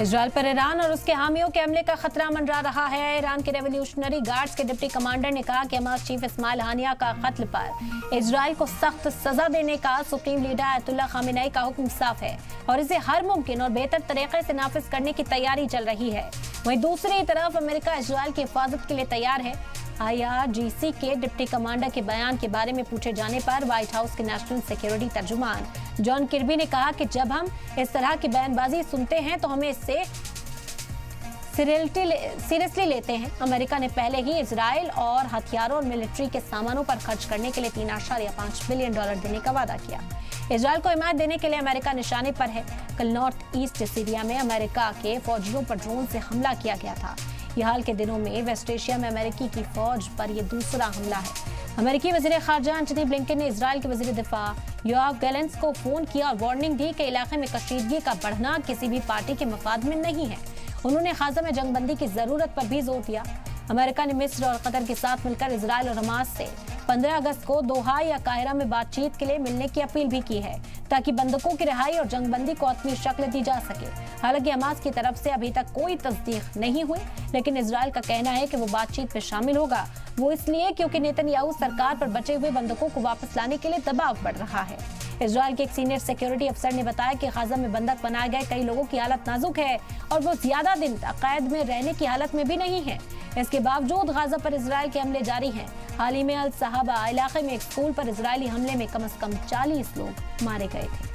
Israel पर Iran और उसके हामियों के हमले का खतरा मंडरा रहा है। ईरान के रेवोल्यूशनरी गार्ड्स के डिप्टी कमांडर ने कहा कि हमास चीफ इस्माइल हानिया का कत्ल पर इजरायल को सख्त सजा देने का सुप्रीम लीडर अयतुल्ला खामेनेई का हुक्म साफ है और इसे हर मुमकिन और बेहतर तरीके से नाफिज करने की तैयारी चल रही है। वहीं दूसरी तरफ अमेरिका इजरायल की हिफाजत के लिए तैयार है। IRGC के डिप्टी कमांडर के बयान के बारे में पूछे जाने पर व्हाइट हाउस के नेशनल सिक्योरिटी तर्जुमान जॉन किर्बी ने कहा कि जब हम इस तरह की बयानबाजी सुनते हैं तो हमें इससे सीरियसली लेते हैं। अमेरिका ने पहले ही इजरायल और हथियारों और मिलिट्री के सामानों पर खर्च करने के लिए $3.5 बिलियन देने का वादा किया। इजरायल को हिमायत देने के लिए अमेरिका निशाने पर है। कल नॉर्थ ईस्ट सीरिया में अमेरिका के फौजियों पर ड्रोन से हमला किया गया था। ये हाल के दिनों में वेस्ट एशिया में अमेरिकी की फौज पर यह दूसरा हमला है। अमेरिकी वजीर खारजा एंटनी ब्लिंकन ने इजरायल के वजीर दिफा योआव गैलेंट्स को फोन किया और वार्निंग दी कि इलाके में कशीदगी का बढ़ना किसी भी पार्टी के मफाद में नहीं है। उन्होंने गाजा में जंगबंदी की जरूरत पर भी जोर दिया। अमेरिका ने मिस्र और कतर के साथ मिलकर इजरायल और हमास से 15 अगस्त को दोहा या काहिरा में बातचीत के लिए मिलने की अपील भी की है ताकि बंधकों की रिहाई और जंगबंदी को हतमी शक्ल दी जा सके। हालांकि हमास की तरफ से अभी तक कोई तस्दीक नहीं हुई, लेकिन इजरायल का कहना है कि वो बातचीत में शामिल होगा। वो इसलिए क्योंकि नेतन्याहू सरकार पर बचे हुए बंधकों को वापस लाने के लिए दबाव बढ़ रहा है। इजरायल के एक सीनियर सिक्योरिटी अफसर ने बताया कि गाजा में बंधक बनाए गए कई लोगों की हालत नाजुक है और वो ज्यादा दिन तक कैद में रहने की हालत में भी नहीं है। इसके बावजूद गाजा पर इजरायल के हमले जारी हैं। हाल ही में अल सहाबा इलाके में एक स्कूल पर इजरायली हमले में कम से कम 40 लोग मारे गए थे।